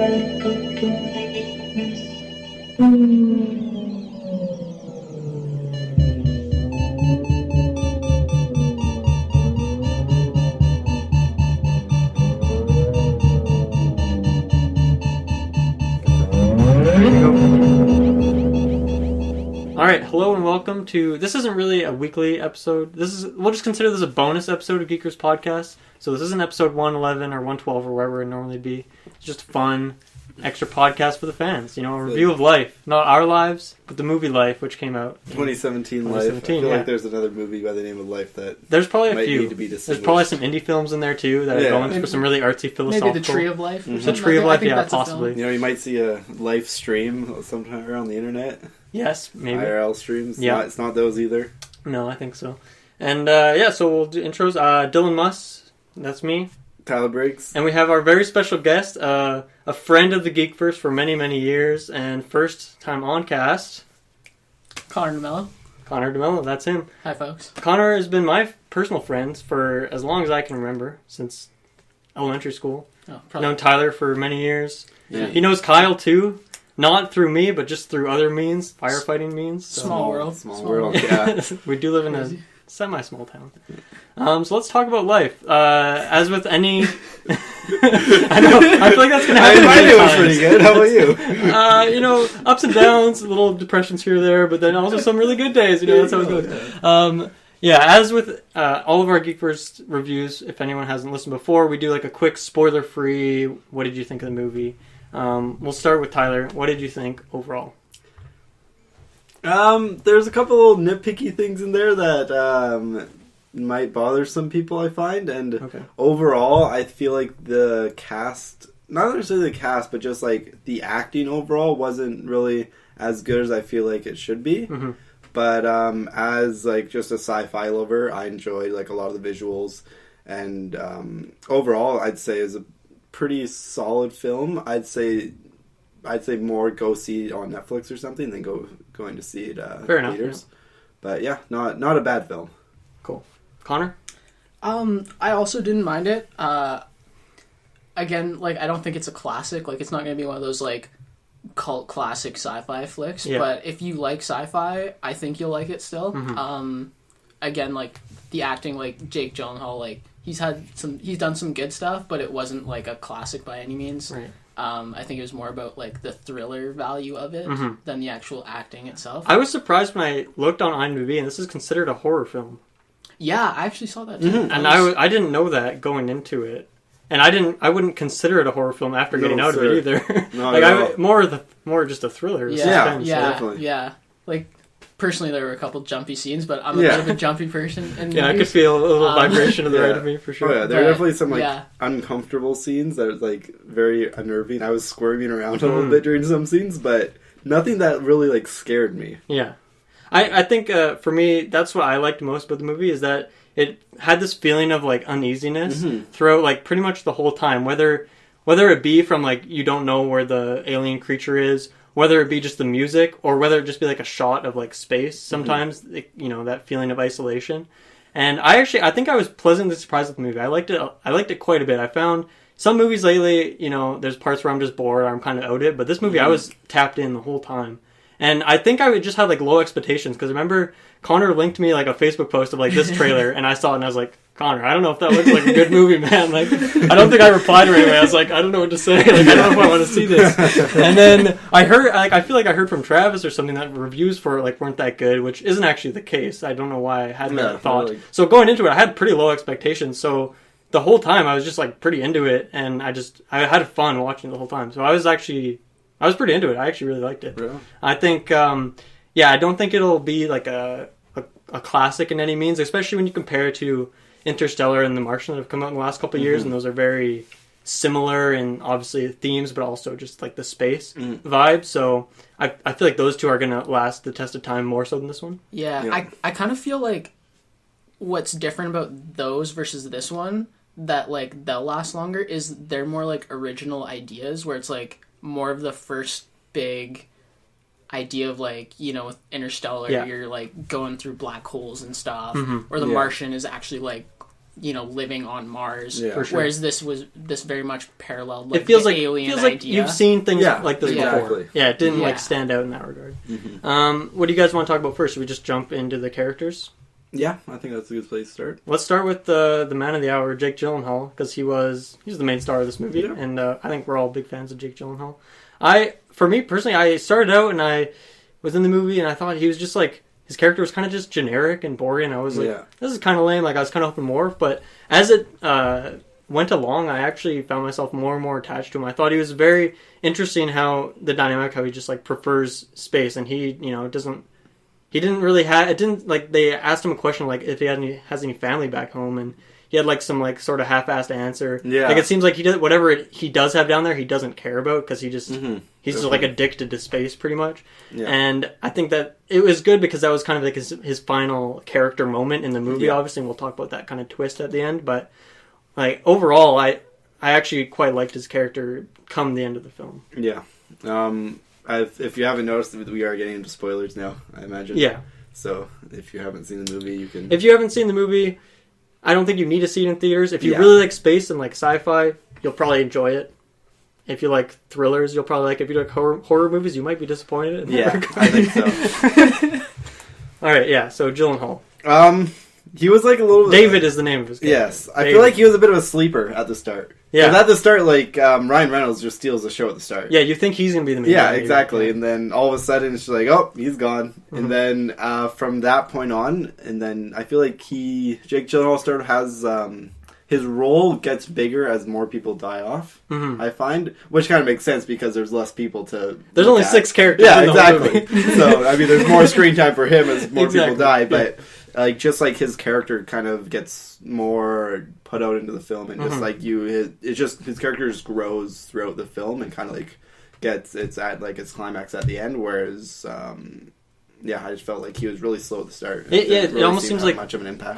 Alright, hello and welcome to... This isn't really a weekly episode. We'll just consider this a bonus episode of GeekVerse podcast. So this isn't episode 111 or 112 or wherever it would normally be. It's just fun, extra podcast for the fans. You know, a review of Life. Not our lives, but the movie Life, which came out. 2017 Life. I feel like there's another movie by the name of Life that there's probably might a few. need to be distinguished. There's probably some indie films in there too that are going for some really artsy philosophical. Maybe The Tree of Life. Mm-hmm. The Tree of Life, yeah, possibly. You know, you might see a Life stream sometime on the internet. Yes, maybe. IRL streams. Yeah. It's not those either. No, I think so. And so we'll do intros. Dylan Muss, that's me. Tyler Briggs. And we have our very special guest, a friend of the GeekVerse for many, many years, and first time on cast. Connor DeMello. Connor DeMello, that's him. Hi, folks. Connor has been my personal friend for as long as I can remember, since elementary school. Oh, Known Tyler for many years. Yeah. He knows Kyle too. Not through me, but just through other means, firefighting means. So. Small world. Small world, yeah. We do live in a semi-small town. So let's talk about life. As with any... I feel like that's going to happen I knew it was pretty good. How about you? Ups and downs, little depressions here or there, but then also some really good days. That's how it goes. As with all of our GeekVerse reviews, if anyone hasn't listened before, we do like a quick spoiler-free, what did you think of the movie? We'll start with Tyler. What did you think overall? There's a couple little nitpicky things in there that might bother some people, I find. And overall, I feel like the cast, not necessarily the cast, but just like the acting overall wasn't really as good as I feel like it should be. Mm-hmm. But as like just a sci-fi lover, I enjoyed like a lot of the visuals. And overall, I'd say is a pretty solid film. I'd say more go see it on Netflix or something than going to see it theaters. Yeah. But yeah, not a bad film. Cool. Connor? I also didn't mind it. Again, like I don't think it's a classic. Like it's not going to be one of those like cult classic sci-fi flicks. Yeah. But if you like sci-fi, I think you'll like it still. Mm-hmm. Again, like the acting, like Jake Gyllenhaal, like he's done some good stuff, but it wasn't like a classic by any means. Right. I think it was more about like the thriller value of it than the actual acting itself. I was surprised when I looked on IMDb, and this is considered a horror film. Yeah, I actually saw that too. Mm-hmm. And I didn't know that going into it, and I wouldn't consider it a horror film after getting out of it either. No, like more just a thriller. Yeah, definitely. Yeah. Like personally, there were a couple jumpy scenes, but I'm a bit of a jumpy person. I could feel a little vibration of the right of me for sure. Oh yeah, there are definitely some uncomfortable scenes that are like very unnerving. I was squirming around a little bit during some scenes, but nothing that really like scared me. Yeah, I think for me that's what I liked most about the movie is that it had this feeling of like uneasiness throughout like pretty much the whole time, whether it be from like you don't know where the alien creature is. Whether it be just the music or whether it just be like a shot of like space, sometimes that feeling of isolation. And I think I was pleasantly surprised with the movie. I liked it quite a bit. I found some movies lately, there's parts where I'm just bored or I'm kind of out it, but this movie I was tapped in the whole time. And I think I would just have like low expectations because remember Connor linked me like a Facebook post of like this trailer and I saw it and I was like, Connor, I don't know if that looks like a good movie, man. Like, I don't think I replied right away. I was like, I don't know what to say. Like, I don't know if I want to see this. And then I feel like I heard from Travis or something that reviews for it like weren't that good, which isn't actually the case. I don't know why I had that thought. Really. So going into it, I had pretty low expectations. So the whole time I was just like pretty into it, and I had fun watching it the whole time. So I was pretty into it. I actually really liked it. Really? I think, I don't think it'll be like a classic in any means, especially when you compare it to Interstellar and The Martian that have come out in the last couple of years, and those are very similar in obviously themes, but also just like the space vibe. So I feel like those two are going to last the test of time more so than this one. Yeah. I kind of feel like what's different about those versus this one that like they'll last longer is they're more like original ideas where it's like more of the first big idea of like, with Interstellar, you're like going through black holes and stuff, or The Martian is actually like living on Mars. Yeah. For sure. Whereas this very much paralleled like, it feels the like alien feels like idea. you've seen things like this before. Exactly. Yeah, it didn't Yeah. stand out in that regard. Mm-hmm. What do you guys want to talk about first? Should we just jump into the characters? Yeah, I think that's a good place to start. Let's start with the man of the hour, Jake Gyllenhaal, because he's the main star of this movie, Yeah. and I think we're all big fans of Jake Gyllenhaal. For me personally, I started out and I was in the movie and I thought he was just like, his character was kind of just generic and boring. I was like, this is kind of lame. Like, I was kind of hoping more, but as it went along, I actually found myself more and more attached to him. I thought he was very interesting how the dynamic, how he just like prefers space, and he didn't really have, it didn't, like, they asked him a question, like, if he has any family back home, and he had, like, some, like, sort of half-assed answer. Yeah. Like, it seems like whatever he does have down there, he doesn't care about, because he's Definitely. just, like, addicted to space, pretty much. Yeah. And I think that it was good, because that was kind of, like, his final character moment in the movie, obviously, and we'll talk about that kind of twist at the end, but, like, overall, I actually quite liked his character come the end of the film. Yeah. If you haven't noticed, we are getting into spoilers now, I imagine. Yeah. So, if you haven't seen the movie, you can... If you haven't seen the movie, I don't think you need to see it in theaters. If you really like space and like sci-fi, you'll probably enjoy it. If you like thrillers, you'll probably like it. If you like horror movies, you might be disappointed. I think so. Alright, yeah, so Gyllenhaal. He was like a little... David is the name of his character. Yes. I feel like he was a bit of a sleeper at the start. Yeah. At the start, like, Ryan Reynolds just steals the show at the start. Yeah, you think he's going to be the main Yeah, guy. exactly. Yeah. And then all of a sudden, it's just like, oh, he's gone. Mm-hmm. And then from that point on, and then I feel like Jake Gyllenhaal sort of has... his role gets bigger as more people die off, I find. Which kind of makes sense because there's less people to... There's only 6 characters in the whole movie. So, I mean, there's more screen time for him as more people die, but... Like, just like his character kind of gets more put out into the film, and just like his character just grows throughout the film and kind of like it's at like its climax at the end. Whereas, I just felt like he was really slow at the start. It almost seems like much of an impact.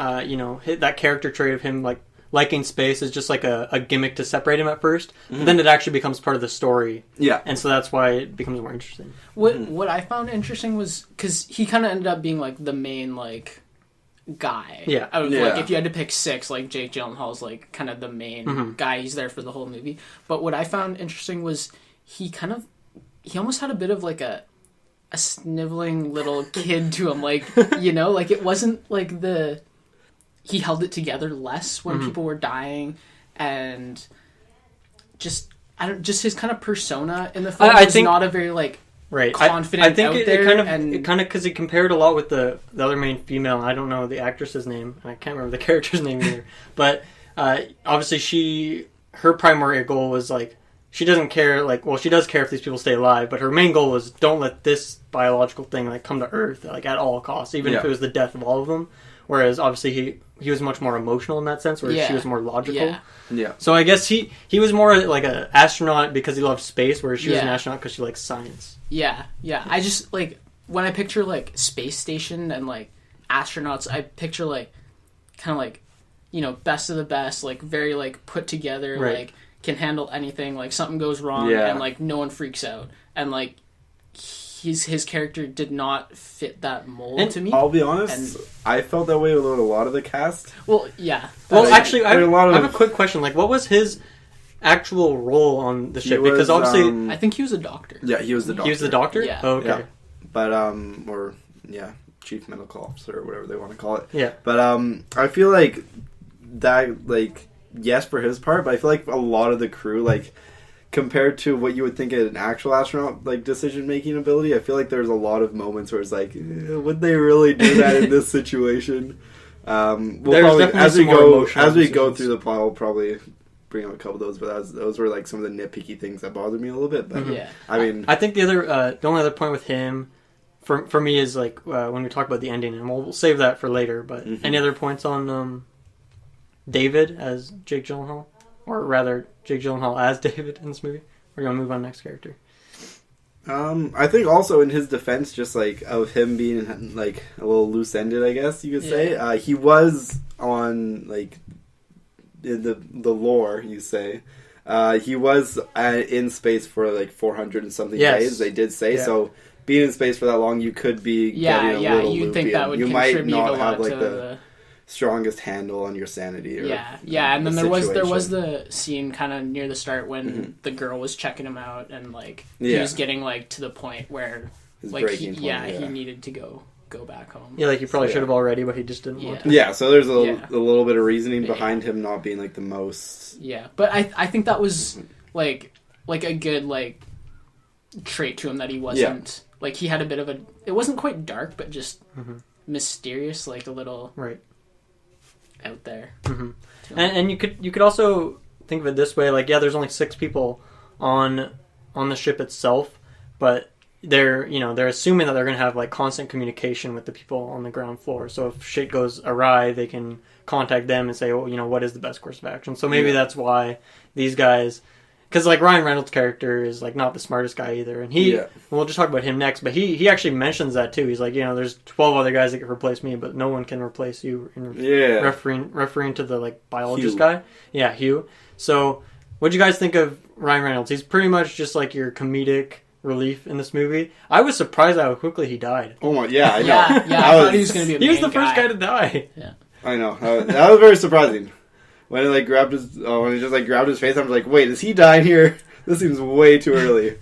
That character trait of him like liking space is just like a gimmick to separate him at first, but then it actually becomes part of the story. Yeah, and so that's why it becomes more interesting. What I found interesting was because he kind of ended up being like the main like guy. Yeah. Like if you had to pick 6, like Jake Gyllenhaal's like kind of the main guy. He's there for the whole movie. But what I found interesting was he almost had a bit of like a sniveling little kid to him, like, like it wasn't like he held it together less when people were dying, and just his kind of persona in the film was not a very like confident. I think out it kind of because he compared a lot with the other main female. I don't know the actress's name. I can't remember the character's name either. But obviously, her primary goal was like she doesn't care. Like, well, she does care if these people stay alive, but her main goal was don't let this biological thing like come to Earth like at all costs, even if it was the death of all of them. Whereas obviously he was much more emotional in that sense, whereas she was more logical. Yeah. So I guess he was more like an astronaut because he loved space, whereas she was an astronaut because she likes science. Yeah. I just like when I picture like space station and like astronauts, I picture like kind of like best of the best, like very like put together, like can handle anything. Like something goes wrong and like no one freaks out, and like his character did not fit that mold to me. I'll be honest, I felt that way about a lot of the cast. Well, yeah. Well, actually, I have a quick question. Like, what was his actual role on the ship? Because obviously, I think he was a doctor. Yeah, he was the doctor. He was the doctor? Yeah. Oh, okay. Yeah. But, chief medical officer or whatever they want to call it. Yeah. But, I feel like that, like, yes, for his part, but I feel like a lot of the crew, like, compared to what you would think an actual astronaut, like, decision-making ability, I feel like there's a lot of moments where it's like, would they really do that in this situation? We'll probably, as we go through the plot, we'll probably bring up a couple of those, but those were, like, some of the nitpicky things that bothered me a little bit. But, I mean... I think the only other point with him, for me, is, like, when we talk about the ending, and we'll save that for later, but any other points on David as Jake Gyllenhaal? Or rather, Jake Gyllenhaal as David in this movie? We're going to move on to the next character. I think also in his defense, just like of him being like a little loose-ended, I guess you could say, he was on like in the lore, you say. He was in space for like 400 and something days. They did say so. Being in space for that long, you could be getting a little you'd loopy. think that would you contribute might not a lot have like to the strongest handle on your sanity. Or and then there was the scene kind of near the start when the girl was checking him out and like he was getting like to the point where he needed to go back home. Yeah, like he probably should have already, but he just didn't want to. Yeah, so there's a little bit of reasoning behind him not being like the most. Yeah, but I think that was like a good like trait to him that he wasn't like he had a bit of it wasn't quite dark, but just mysterious, like a little out there. And you could also think of it this way, like there's only 6 people on the ship itself, but they're assuming that they're going to have like constant communication with the people on the ground floor. So if shit goes awry, they can contact them and say, oh, what is the best course of action? So maybe that's why these guys, because like Ryan Reynolds' character is like not the smartest guy either, and we'll just talk about him next. But he actually mentions that too. He's like, there's 12 other guys that can replace me, but no one can replace you. Referring to the like biologist guy. Yeah, Hugh. So what'd you guys think of Ryan Reynolds? He's pretty much just like your comedic relief in this movie. I was surprised how quickly he died. Oh my, yeah, I know. I thought he was going to be a main He was the first guy to die. Yeah, I know. That was very surprising. When he like grabbed his, when he just like grabbed his face, I was like, wait, is he dying here? This seems way too early.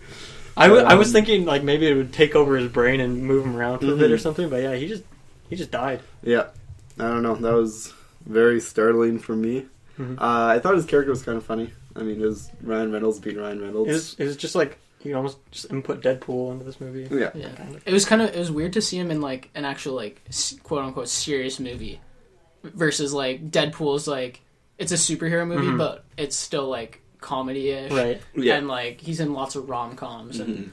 I was thinking like maybe it would take over his brain and move him around for a bit or something, but yeah, he just died. Yeah, I don't know. That was very startling for me. I thought his character was kind of funny. I mean, it was Ryan Reynolds being Ryan Reynolds. It was just like you almost just input Deadpool into this movie. Yeah. Kind of. It was weird to see him in like an actual like quote unquote serious movie versus like Deadpool's like it's a superhero movie, but it's still like comedy-ish, right? Yeah, and like he's in lots of rom-coms and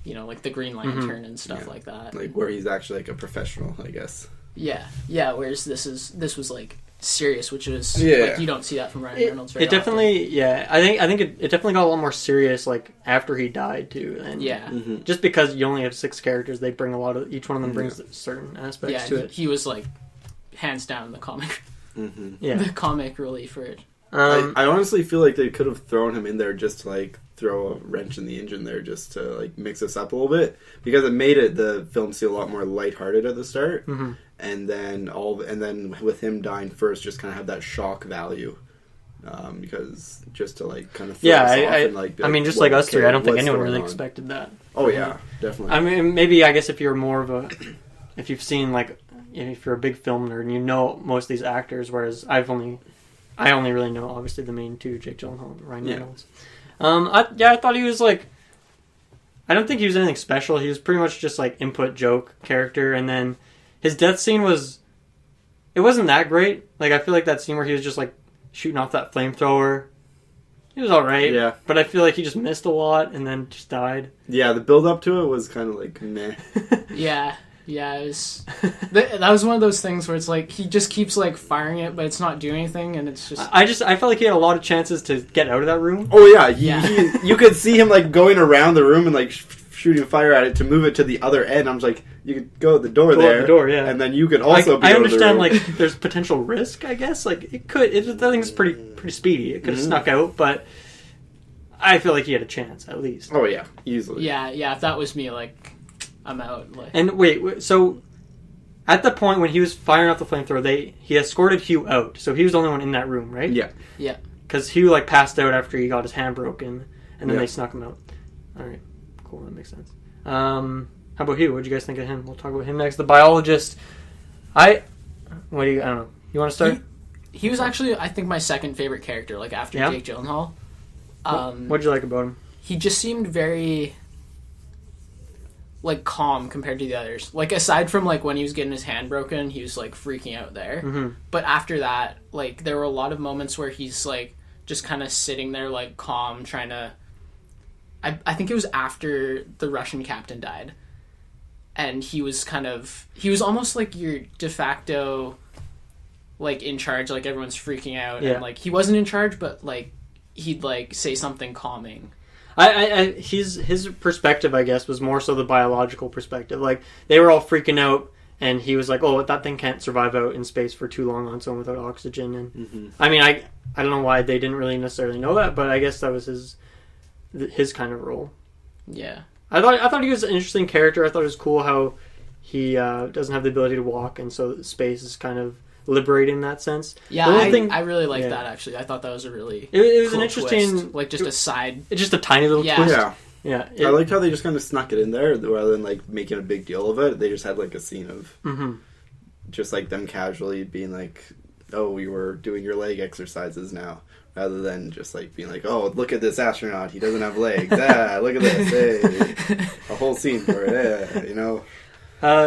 like the Green Lantern and stuff like that. Like where he's actually like a professional, I guess. Yeah. Whereas this was like serious, which is like you don't see that from Ryan Reynolds very often. Definitely, I think it definitely got a lot more serious like after he died too, and just because you only have 6 characters, they bring each one of them brings certain aspects to it. He was like hands down the comic, the comic relief for it. I honestly feel like they could have thrown him in there just to like throw a wrench in the engine there, just to like mix us up a little bit, because it made the film seem a lot more lighthearted at the start, and then with him dying first, just kind of have that shock value, because just to like kind of throw us off and, like, I mean, just like us three, I don't think anyone really expected that. Oh yeah, definitely. I mean, maybe I guess if you're more of if you've seen like if you're a big film nerd and you know most of these actors, whereas I only really know, obviously, the main 2, Jake Gyllenhaal and Ryan Reynolds. I thought he was, like... I don't think he was anything special. He was pretty much just, like, input joke character. And then his death scene was... It wasn't that great. Like, I feel like that scene where he was just, like, shooting off that flamethrower... It was alright. Yeah. But I feel like he just missed a lot and then just died. Yeah, the build-up to it was kind of, like, meh. Yeah, it was. That was one of those things where it's like he just keeps like firing it, but it's not doing anything, and it's just. I felt like he had a lot of chances to get out of that room. Oh yeah, you could see him like going around the room and like shooting fire at it to move it to the other end. I'm just like, you could go at the door there, and then you could also. I understand like there's potential risk. I guess like it could. That thing's pretty speedy. It could have snuck out, but I feel like he had a chance at least. Oh yeah, easily. Yeah. If that was me, like. I'm out. Like. And wait, so at the point when he was firing off the flamethrower, he escorted Hugh out. So he was the only one in that room, right? Yeah. Because Hugh like passed out after he got his hand broken, and then they snuck him out. All right, cool, that makes sense. How about Hugh? What did you guys think of him? We'll talk about him next. The biologist. I don't know. You want to start? He was actually, I think, my second favorite character, like after Jake Gyllenhaal. What did you like about him? He just seemed very. Like calm compared to the others. Like aside from like when he was getting his hand broken, he was like freaking out there. But after that, like there were a lot of moments where he's like just kind of sitting there like calm, trying to. I think it was after the Russian captain died, and he was almost like your de facto, like in charge. Like everyone's freaking out, and like he wasn't in charge, but like he'd like say something calming. His perspective, I guess, was more so the biological perspective. Like, they were all freaking out, and he was like, oh, that thing can't survive out in space for too long on its own without oxygen. And I mean, I don't know why they didn't really necessarily know that, but I guess that was his kind of role. Yeah. I thought he was an interesting character. I thought it was cool how he doesn't have the ability to walk, and so space is kind of liberating in that sense. Yeah, I really like that, actually. I thought that was a really it was cool an interesting twist. Like, just a side... It's just a tiny little twist. Yeah. I liked how they just kind of snuck it in there rather than, like, making a big deal of it. They just had, like, a scene of just, like, them casually being like, oh, we were doing your leg exercises now. Rather than just, like, being like, oh, look at this astronaut. He doesn't have legs. Look at this. Hey. A whole scene for it. Yeah, you know?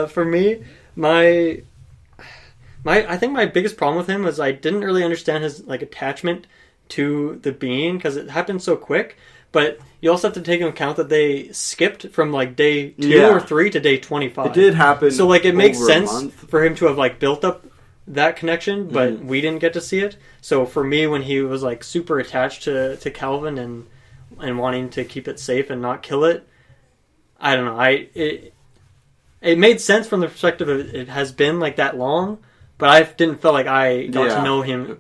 For me, I think my biggest problem with him was I didn't really understand his, like, attachment to the being because it happened so quick. But you also have to take into account that they skipped from, like, day 2 or 3 to day 25. It did happen. So, like, it makes sense for him to have, like, built up that connection, but we didn't get to see it. So for me, when he was, like, super attached to Calvin and wanting to keep it safe and not kill it, I don't know. It made sense from the perspective of it has been, like, that long. But I didn't feel like I got to know him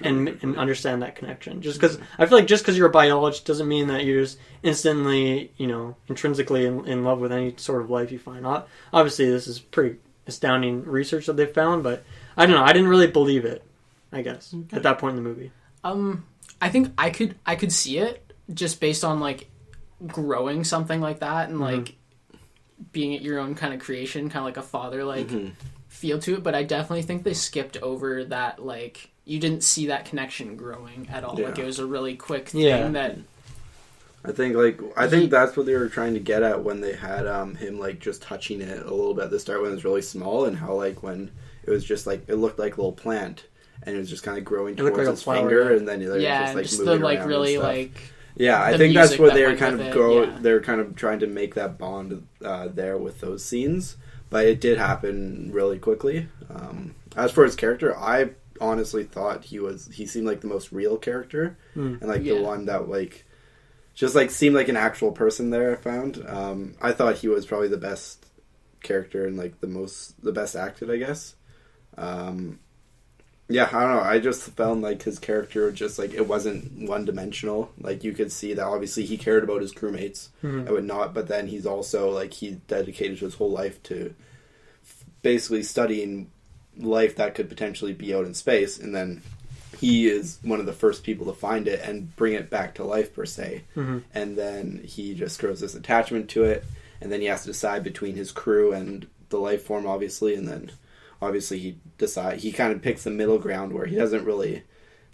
and understand that connection. Just because I feel like just because you're a biologist doesn't mean that you're just instantly, you know, intrinsically in love with any sort of life you find. Obviously, this is pretty astounding research that they found, but I don't know. I didn't really believe it, I guess, at that point in the movie. I think I could see it just based on, like, growing something like that and like being your own kind of creation, kind of like a father, like. Feel to it, but I definitely think they skipped over that, like, you didn't see that connection growing at all. Like, it was a really quick thing that... I think that's what they were trying to get at when they had him, like, just touching it a little bit at the start when it was really small, and how, like, when it was just, like, it looked like a little plant, and it was just kind of growing towards his finger, and then they were just, like, moving the, like, around really, and stuff. like... Yeah, I think that's what they were kind of they were kind of trying to make that bond there with those scenes. But it did happen really quickly. As for his character, I honestly thought he seemed like the most real character. And like the one that like just like seemed like an actual person there, I found. I thought he was probably the best character and like the best acted, I guess. Yeah, I don't know. I just found like his character just like it wasn't one dimensional. Like you could see that obviously he cared about his crewmates and whatnot, but then he's also like he dedicated his whole life to basically studying life that could potentially be out in space, and then he is one of the first people to find it and bring it back to life per se. And then he just grows this attachment to it, and then he has to decide between his crew and the life form, obviously, and then obviously he kind of picks the middle ground where he doesn't really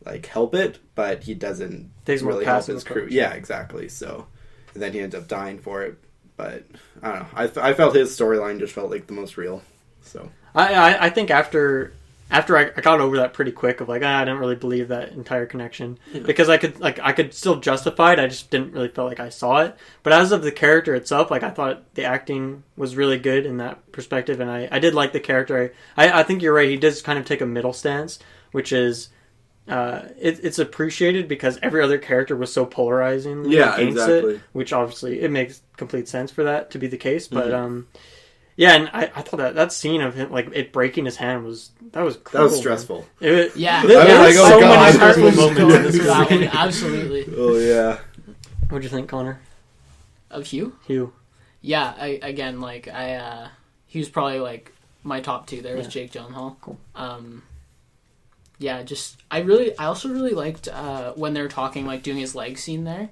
like help it, but he doesn't really help his crew. Yeah, exactly. So and then he ends up dying for it. But I don't know. I felt his storyline just felt like the most real. So I think after I got over that pretty quick of like I didn't really believe that entire connection because I could still justify it. I just didn't really feel like I saw it. But as of the character itself, like I thought the acting was really good in that perspective, and I did like the character. I think you're right. He does kind of take a middle stance, which is it's appreciated because every other character was so polarizing against it, which obviously it makes complete sense for that to be the case. But yeah, and I thought that scene of him, like, it breaking his hand was cruel, that was stressful. There was so many stressful moments in this movie. Absolutely. Oh, yeah. What'd you think, Connor? Of Hugh? Hugh. Yeah, he was probably, like, my top two. There was Jake Gyllenhaal. Cool. Yeah, just, I also really liked when they were talking, like, doing his leg scene there.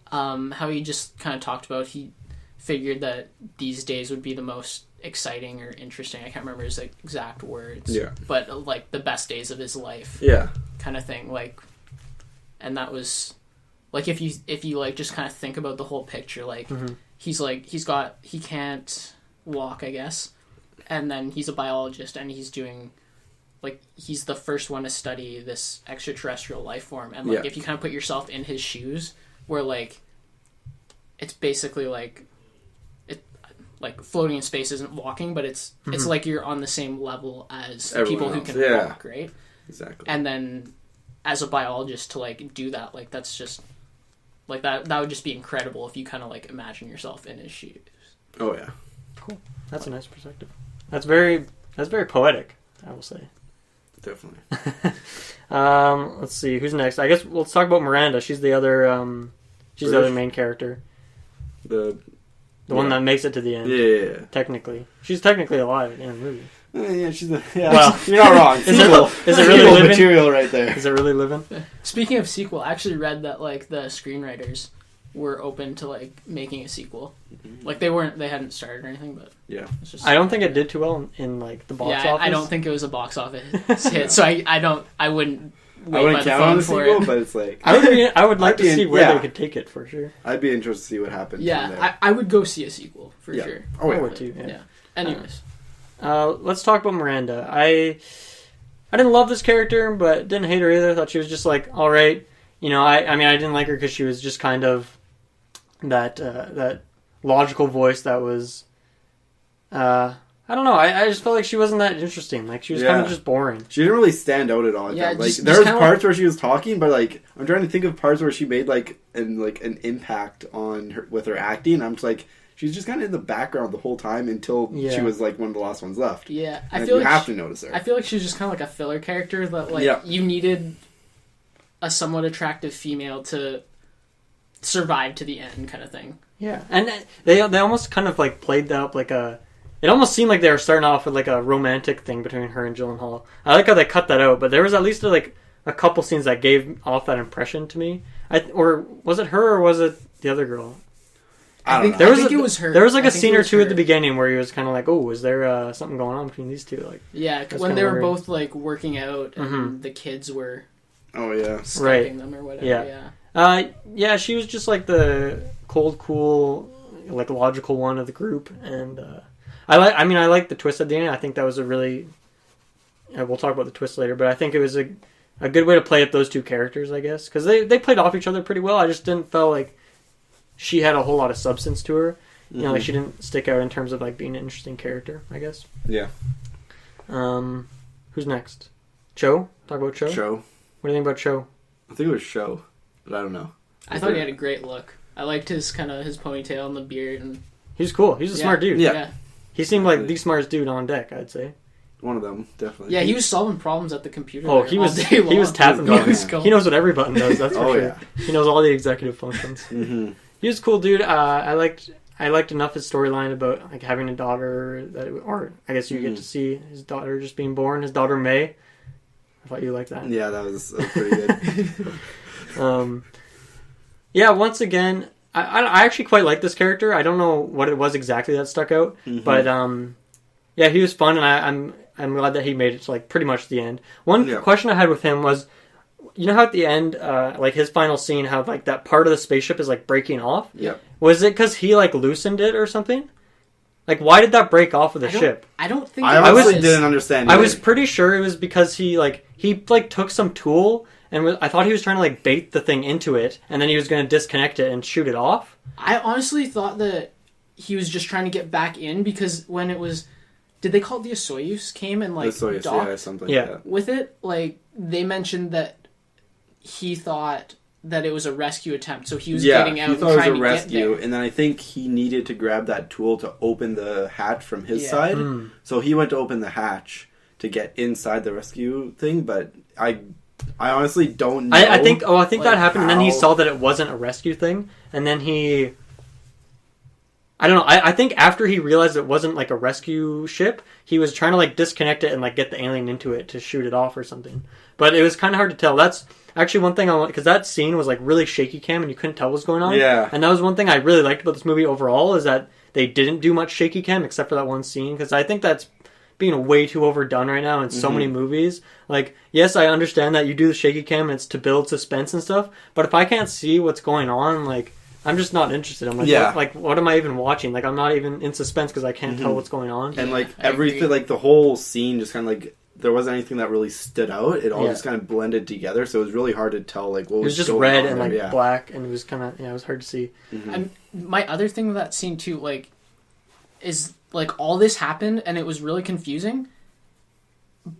How he just kind of talked about, he figured that these days would be the most exciting or interesting. I can't remember his exact words. Yeah. But like the best days of his life. Yeah. Kind of thing. Like, and that was like if you like just kind of think about the whole picture. Like he can't walk, I guess, and then he's a biologist and he's doing like he's the first one to study this extraterrestrial life form. And like if you kind of put yourself in his shoes, where like it's basically like floating in space isn't walking, but it's like you're on the same level as people who can walk, right? Exactly. And then as a biologist to like do that, like that's just like that would just be incredible if you kind of like imagine yourself in his shoes. Oh yeah. Cool. That's a nice perspective. That's very poetic, I will say. Definitely. Let's see who's next. I guess let's talk about Miranda. She's the other the other main character. The one that makes it to the end. Yeah. Technically. She's technically alive at the end of the movie. Yeah, well, you're not wrong. Is it really living? Material right there? Is it really living? Speaking of sequel, I actually read that like the screenwriters were open to like making a sequel. Like they hadn't started or anything, but yeah. It's just, I don't think it did too well in like the box office. I don't think it was a box office hit, so I wouldn't wait by the count phone on a for sequel, it. but it's like I would like to see where they could take it for sure. I'd be interested to see what happens. Yeah, I would go see a sequel for sure. Oh, I would too. Yeah. Anyways, let's talk about Miranda. I didn't love this character, but didn't hate her either. I thought she was just like all right. You know, I mean, I didn't like her because she was just kind of that logical voice that was. I don't know. I just felt like she wasn't that interesting. Like she was kind of just boring. She didn't really stand out at all. Like there was parts where she was talking, but like I'm trying to think of parts where she made like an impact on her with her acting. I'm just like she's just kind of in the background the whole time until she was like one of the last ones left. Yeah, I feel like you have to notice her. I feel like she was just kind of like a filler character that like you needed a somewhat attractive female to survive to the end, kind of thing. Yeah, and they almost kind of like played that up like a. It almost seemed like they were starting off with like a romantic thing between her and Gyllenhaal. I like how they cut that out, but there was at least like a couple scenes that gave off that impression to me. Or was it her or was it the other girl? I think it was her. There was like a scene or two at the beginning where he was kind of like, "Oh, is there something going on between these two?" Like, yeah, when they were both like working out and the kids were, stalking them or whatever. Yeah, she was just like the cold, cool, like logical one of the group, and I like the twist at the end. I think that was a really. We'll talk about the twist later, but I think it was a good way to play up those two characters, I guess, because they played off each other pretty well. I just didn't feel like she had a whole lot of substance to her. You know, like she didn't stick out in terms of like being an interesting character, I guess. Yeah. Who's next? Cho? Talk about Cho? Cho. What do you think about Cho? I think it was Cho, but I don't know. I thought he had a great look. I liked his ponytail and the beard, and he's cool. He's a smart dude. Yeah. He seemed like the smartest dude on deck, I'd say. One of them, definitely. Yeah, he was solving problems at the computer. Oh, he was tapping buttons. He knows what every button does. That's for sure. Yeah. He knows all the executive functions. He was a cool dude. I liked enough his storyline about like having a daughter or I guess you get to see his daughter just being born. His daughter May. I thought you liked that. Yeah, that was pretty good. Yeah, once again, I actually quite like this character. I don't know what it was exactly that stuck out, but yeah, he was fun, and I'm glad that he made it to like pretty much the end. One question I had with him was, you know how at the end, like his final scene, how like that part of the spaceship is like breaking off? Yep. Was it because he like loosened it or something? Like, why did that break off of the ship? I don't think. I honestly didn't understand. I was pretty sure it was because he took some tool. And I thought he was trying to like bait the thing into it, and then he was going to disconnect it and shoot it off. I honestly thought that he was just trying to get back in because when it was, did they call it the Soyuz came and like the Soyuz, docked something like that. With it? Like they mentioned that he thought that it was a rescue attempt, so he was getting out. He thought it was a rescue, and then I think he needed to grab that tool to open the hatch from his side. So he went to open the hatch to get inside the rescue thing, but I honestly don't know. I think that happened, and then he saw that it wasn't a rescue thing, and then he... I don't know. I think after he realized it wasn't like a rescue ship, he was trying to like disconnect it and like get the alien into it to shoot it off or something. But it was kind of hard to tell. That's actually one thing I want, because that scene was like really shaky cam and you couldn't tell what was going on. Yeah. And that was one thing I really liked about this movie overall, is that they didn't do much shaky cam except for that one scene, because I think that's being way too overdone right now in so many movies. Like, yes, I understand that you do the shaky cam and it's to build suspense and stuff, but if I can't see what's going on, like, I'm just not interested. I'm like, what am I even watching? Like, I'm not even in suspense because I can't tell what's going on. And like everything, like the whole scene, just kind of like there wasn't anything that really stood out. It all just kind of blended together, so it was really hard to tell like what was just going red on and there. like black, and it was kind of it was hard to see. And my other thing with that scene too, like, is like all this happened and it was really confusing.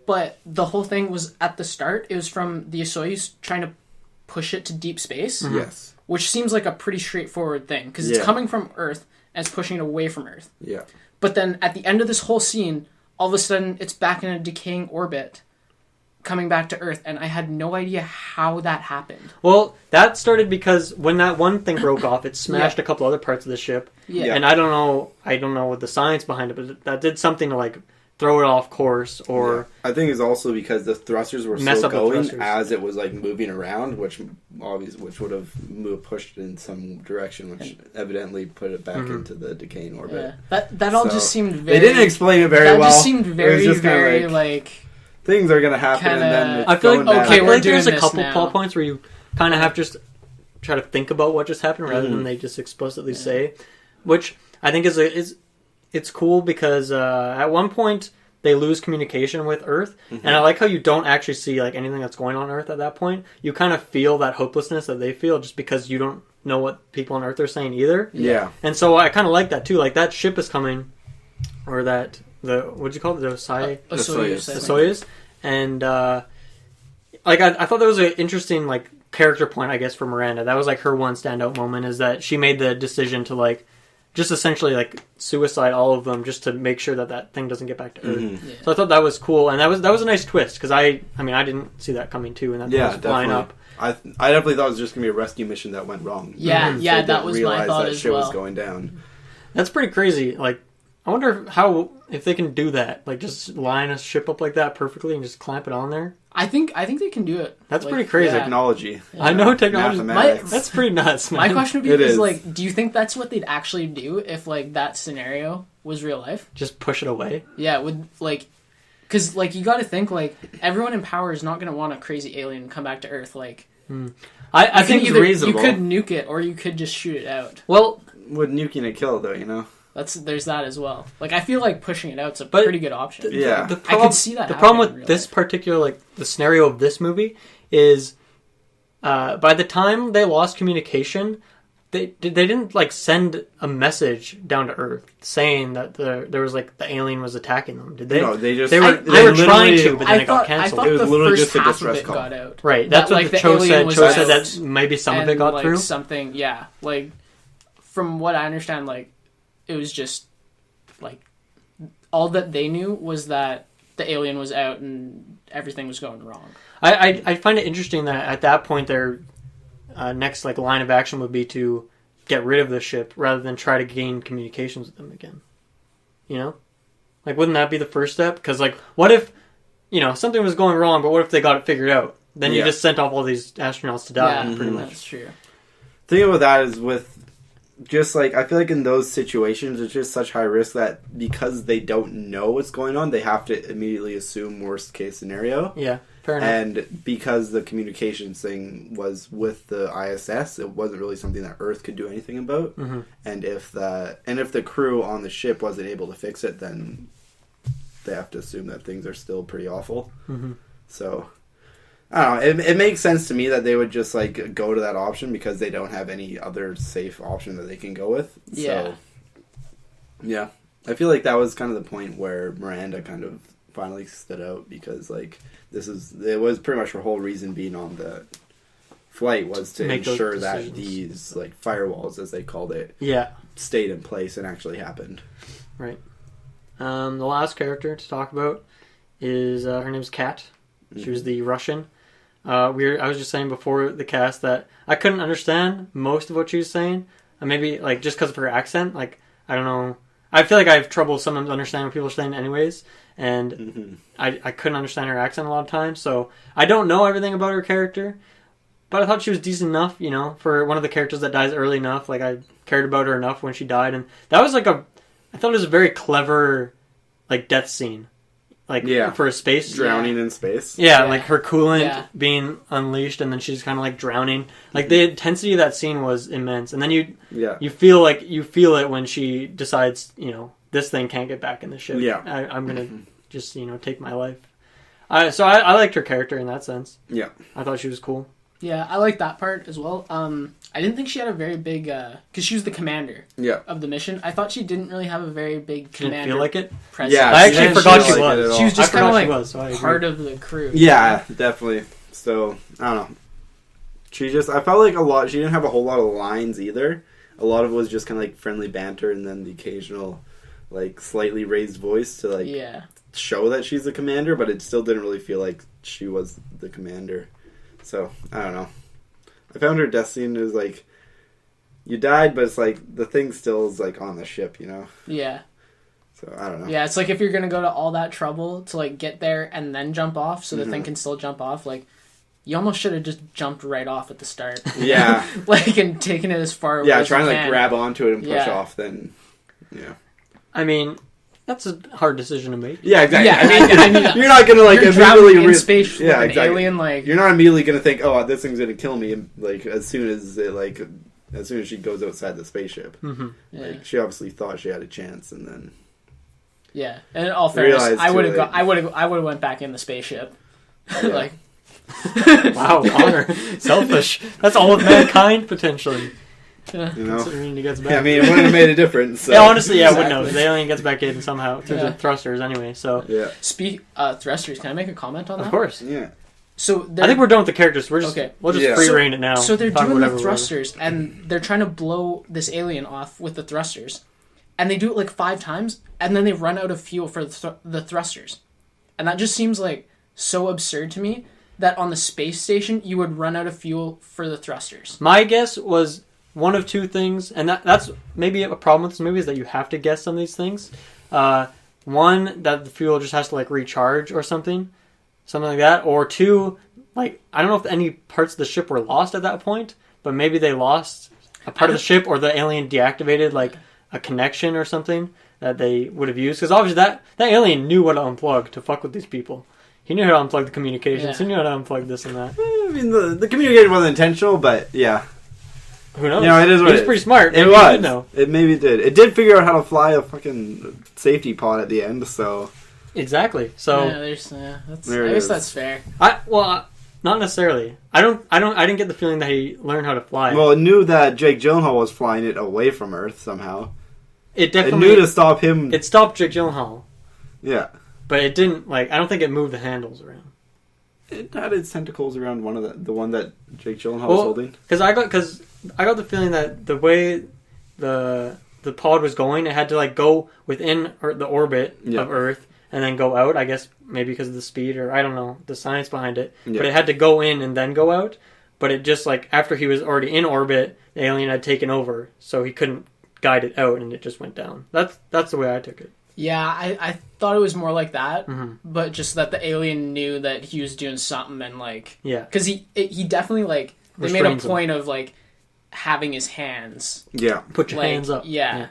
But the whole thing was at the start. It was from the Soyuz trying to push it to deep space. Yes. Which seems like a pretty straightforward thing, because it's coming from Earth and it's pushing it away from Earth. Yeah. But then at the end of this whole scene, all of a sudden it's back in a decaying orbit, coming back to Earth, and I had no idea how that happened. Well, that started because when that one thing broke off, it smashed a couple other parts of the ship. Yeah. And I don't know what the science behind it, but that did something to like throw it off course or... Yeah. I think it's also because the thrusters were still going as it was like moving around, which would have pushed in some direction, which evidently put it back into the decaying orbit. Yeah. That all just seemed very... They didn't explain it very well. That just seemed very, like... Things are going to happen and then it's I feel going like, down. okay, there's a couple plot points where you kind of have to just try to think about what just happened rather than they just explicitly say, which I think it's cool because at one point they lose communication with Earth, and I like how you don't actually see like anything that's going on Earth at that point. You kind of feel that hopelessness that they feel just because you don't know what people on Earth are saying either. Yeah. And so I kind of like that too. Like that ship is coming, or that what'd you call it? The Soyuz. And like I thought that was an interesting like character point, I guess, for Miranda. That was like her one standout moment, is that she made the decision to like just essentially like suicide all of them just to make sure that thing doesn't get back to Earth. Yeah. So I thought that was cool, and that was a nice twist because I didn't see that coming too, and that thing was flying up. I definitely thought it was just gonna be a rescue mission that went wrong. Yeah, so that was my thought as well. Was going down. That's pretty crazy. Like, I wonder if they can do that, like just line a ship up like that perfectly and just clamp it on there. I think they can do it. That's like, pretty crazy. Technology. Yeah. I know technology. That's pretty nuts, man. My question would be is like, do you think that's what they'd actually do if like that scenario was real life? Just push it away? Yeah, would like, because like you got to think like everyone in power is not going to want a crazy alien come back to Earth. Like, I think it's reasonable. You could nuke it or you could just shoot it out. Well, would nuking it kill it though? You know. There's that as well. Like I feel like pushing it out's a pretty good option. I could see that. The problem with this particular, like the scenario of this movie, is by the time they lost communication, they didn't like send a message down to Earth saying that there was like the alien was attacking them. Did they? No, they were trying to, but then it got canceled. I thought it was the literally first just a half distress of it call. got out. Right. That's what the Cho said. Cho said that maybe some of it got like, through. Something, yeah. Like from what I understand, like it was just like all that they knew was that the alien was out and everything was going wrong. I find it interesting that at that point their next like line of action would be to get rid of the ship rather than try to gain communications with them again. You know, like wouldn't that be the first step? Because like, what if something was going wrong, but what if they got it figured out? Then you just sent off all these astronauts to die. Yeah, pretty much. That's true. The thing about that is with just like, I feel like in those situations it's just such high risk that because they don't know what's going on, they have to immediately assume worst case scenario. Yeah, fair enough. And because the communications thing was with the ISS, it wasn't really something that Earth could do anything about. Mm-hmm. And if the crew on the ship wasn't able to fix it, then they have to assume that things are still pretty awful. Mm-hmm. So I don't know. It makes sense to me that they would just like go to that option because they don't have any other safe option that they can go with. Yeah. So, yeah. I feel like that was kind of the point where Miranda kind of finally stood out because like it was pretty much her whole reason being on the flight was to ensure that these like firewalls, as they called it, stayed in place and actually happened. Right. The last character to talk about is her name's Kat. She was the Russian. I was just saying before the cast that I couldn't understand most of what she was saying. Maybe like just because of her accent. Like I don't know. I feel like I have trouble sometimes understanding what people are saying anyways. And I couldn't understand her accent a lot of times. So I don't know everything about her character. But I thought she was decent enough, for one of the characters that dies early enough. Like I cared about her enough when she died. And that was like I thought it was a very clever like death scene. Like, for a space... Drowning in space. Yeah, like her coolant being unleashed and then she's kind of like drowning. Like the intensity of that scene was immense. And then you feel it when she decides, this thing can't get back in the ship. Yeah. I'm going to just, take my life. So I liked her character in that sense. Yeah. I thought she was cool. Yeah, I like that part as well. I didn't think she had a very big... Because she was the commander of the mission. I thought she didn't really have a very big commander. Didn't feel like it? Presence. Yeah, I actually forgot she was. She was just kind of like part of the crew. Yeah, definitely. So, I don't know. I felt like she didn't have a whole lot of lines either. A lot of it was just kind of like friendly banter and then the occasional like slightly raised voice to like show that she's the commander, but it still didn't really feel like she was the commander. So, I don't know. I found her death scene is like, you died, but it's like, the thing still is like on the ship, Yeah. So I don't know. Yeah, it's like if you're gonna go to all that trouble to like get there and then jump off, so the thing can still jump off. Like, you almost should have just jumped right off at the start. Yeah, like and taken it as far away. Yeah, as trying you to can. grab onto it and push off. Then, yeah. I mean, that's a hard decision to make. Yeah, exactly. Yeah, I mean, you're not gonna like you're immediately in space with an alien. Like, you're not immediately gonna think, oh, this thing's gonna kill me. Like as soon as she goes outside the spaceship. Mm-hmm. Like, she obviously thought she had a chance, and then. Yeah, and in all fairness, I would have went back in the spaceship. Like, wow, honor, selfish. That's all of mankind potentially. You know, he gets back. Yeah, I mean, it wouldn't have made a difference. So. Yeah, honestly, yeah, I wouldn't know. The alien gets back in somehow through the thrusters, anyway. So yeah. Thrusters. Can I make a comment on that? Of course. Yeah. So I think we're done with the characters. We'll just free rein it now. So they're doing the thrusters, and they're trying to blow this alien off with the thrusters, and they do it like 5 times, and then they run out of fuel for the thrusters, and that just seems like so absurd to me that on the space station you would run out of fuel for the thrusters. My guess was one of 2 things, and that's maybe a problem with this movie is that you have to guess some of these things. One, that the fuel just has to like recharge or something like that, or 2, like I don't know if any parts of the ship were lost at that point, but maybe they lost a part of the ship, or the alien deactivated like a connection or something that they would have used, because obviously that alien knew what to unplug to fuck with these people. He knew how to unplug the communications. Yeah. He knew how to unplug this and that. I mean, the communication wasn't intentional, but yeah. Who knows? You know, it is what he was pretty smart. Maybe it was. Know. It maybe did. It did figure out how to fly a fucking safety pod at the end. So exactly. So I guess that's fair. Not necessarily. I didn't get the feeling that he learned how to fly. Well, it knew that Jake Gyllenhaal was flying it away from Earth somehow. It definitely knew to stop him. It stopped Jake Gyllenhaal. Yeah. But it didn't, like, I don't think it moved the handles around. It had its tentacles around the one that Jake Gyllenhaal was holding. Because I got the feeling that the way the pod was going, it had to like go within the orbit of Earth and then go out. I guess maybe because of the speed, or I don't know the science behind it. Yeah. But it had to go in and then go out. But it just like after he was already in orbit, the alien had taken over, so he couldn't guide it out, and it just went down. That's the way I took it. Yeah, I thought it was more like that, but just that the alien knew that he was doing something, and like, because he definitely like they made a point of like having his hands. Yeah, put your hands up. Yeah.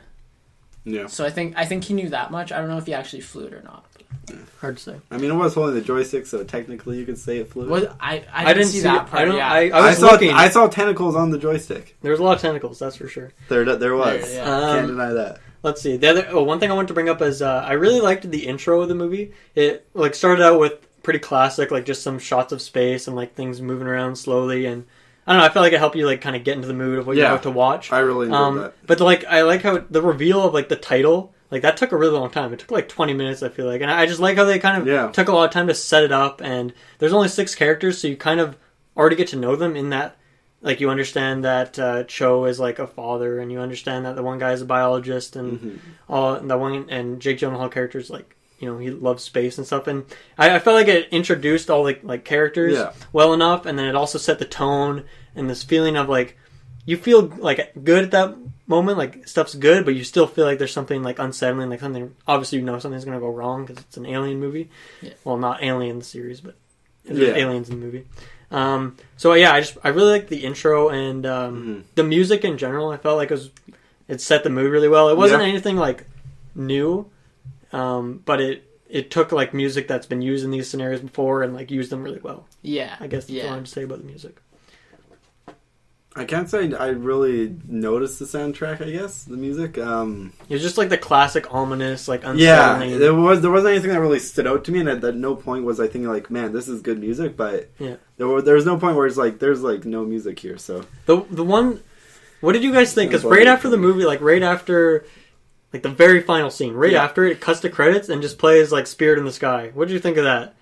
Yeah. So I think he knew that much. I don't know if he actually flew it or not. Yeah. Hard to say. I mean, it was holding the joystick, so technically you could say it flew. I didn't see that part. I saw tentacles on the joystick. There was a lot of tentacles, that's for sure. There was. Can't deny that. Let's see. One thing I wanted to bring up is I really liked the intro of the movie. It like started out with pretty classic, like just some shots of space and like things moving around slowly, and I don't know. I felt like it helped you like kind of get into the mood of what you're about to watch. I really enjoyed that. But like I like how the reveal of like the title, like that took a really long time. It took like 20 minutes, I feel like, and I just like how they kind of took a lot of time to set it up. And there's only 6 characters, so you kind of already get to know them in that. Like, you understand that Cho is, like, a father, and you understand that the one guy is a biologist, and and Jake Gyllenhaal character's, like, you know, he loves space and stuff. And I felt like it introduced all, like characters well enough, and then it also set the tone and this feeling of, like, you feel, like, good at that moment, like, stuff's good, but you still feel like there's something, like, unsettling, like, something, obviously you know something's going to go wrong, because it's an alien movie. Yeah. Well, not Alien the series, but there's aliens in the movie. So yeah, I really like the intro and the music in general. I felt like it set the mood really well. It wasn't anything like new, but it took like music that's been used in these scenarios before and like used them really well. Yeah, I guess that's all I have to say about the music. I can't say I really noticed the soundtrack. I guess the music. It was just like the classic ominous, like unsettling. Yeah, there wasn't anything that really stood out to me, and at no point was I thinking like, man, this is good music. But there was no point where it's like there's like no music here. So the one, what did you guys think? Because right after the movie, like right after, like the very final scene, after it cuts to credits and just plays like "Spirit in the Sky." What did you think of that?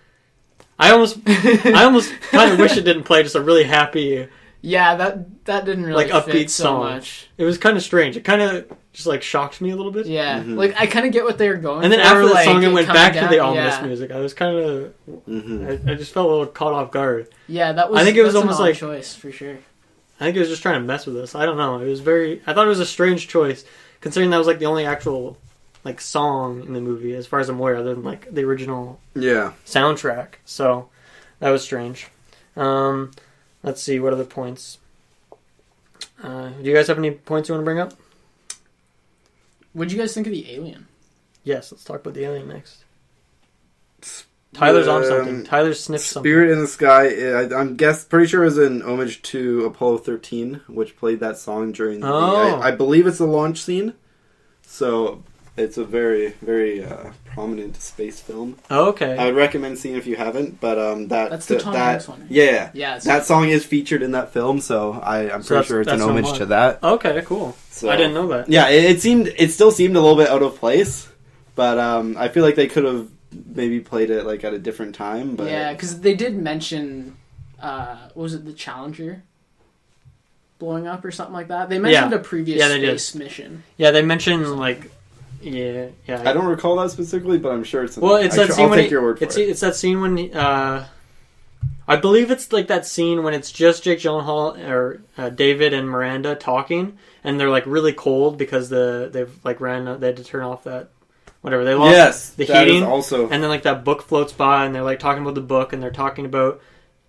I almost kind of wish it didn't play just a really happy. Yeah, that didn't really like upbeat fit so song. Much. It was kind of strange. It kind of just like shocked me a little bit. Yeah, like I kind of get what they were going. And then for, after the like, song, it went back to the ominous yeah. music. I was kind of, I just felt a little caught off guard. Yeah, that was. I think it was almost an odd like choice for sure. I think it was just trying to mess with us. I don't know. It was very. I thought it was a strange choice, considering that was like the only actual like song in the movie, as far as I'm aware, other than like the original Yeah. soundtrack. So that was strange. Let's see, what other points? Do you guys have any points you want to bring up? What did you guys think of the alien? Yes, let's talk about the alien next. Tyler's on something. Tyler sniffed something. Spirit in the Sky, I'm pretty sure it was an homage to Apollo 13, which played that song during I believe it's the launch scene. So it's a very, very prominent space film. Oh, okay. I would recommend seeing it if you haven't, but that's the Tom Hanks one. Right? Yeah. That song is featured in that film, so I'm pretty sure it's an homage to that. Okay, cool. So, I didn't know that. Yeah, it still seemed a little bit out of place, but I feel like they could have maybe played it like at a different time. But yeah, because they did mention, what was it, the Challenger blowing up or something like that? They mentioned a previous space mission. Yeah, they mentioned like. Yeah. I don't recall that specifically, but I'm sure it's. It's that scene I'll take your word for it. It's that scene when I believe it's like that scene when it's just Jake Gyllenhaal or David and Miranda talking, and they're like really cold because they've like they had to turn off that whatever they lost the heating. Also, and then like that book floats by, and they're like talking about the book, and they're talking about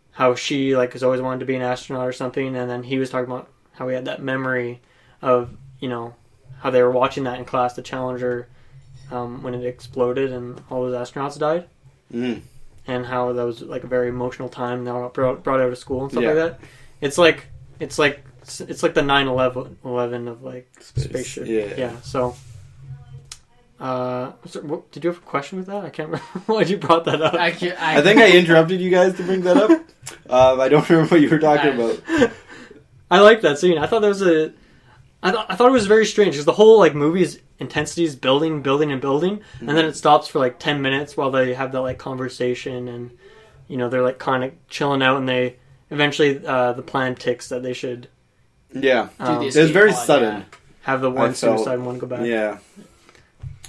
how she like has always wanted to be an astronaut or something, and then he was talking about how he had that memory of how they were watching that in class, the Challenger, when it exploded and all those astronauts died. Mm. And how that was like a very emotional time. They all brought out of school and stuff like that. It's like the 9/11 of like spaceship. Yeah. So, did you have a question with that? I can't remember why you brought that up. I think I interrupted you guys to bring that up. I don't remember what you were talking about. I like that scene. I thought there was I thought it was very strange because the whole like movie's intensity is building, and then it stops for like 10 minutes while they have that like conversation, and they're like kind of chilling out, and they eventually the plan ticks that they should. Yeah, it was very sudden. Yeah. Have the one suicide and one go back. Yeah,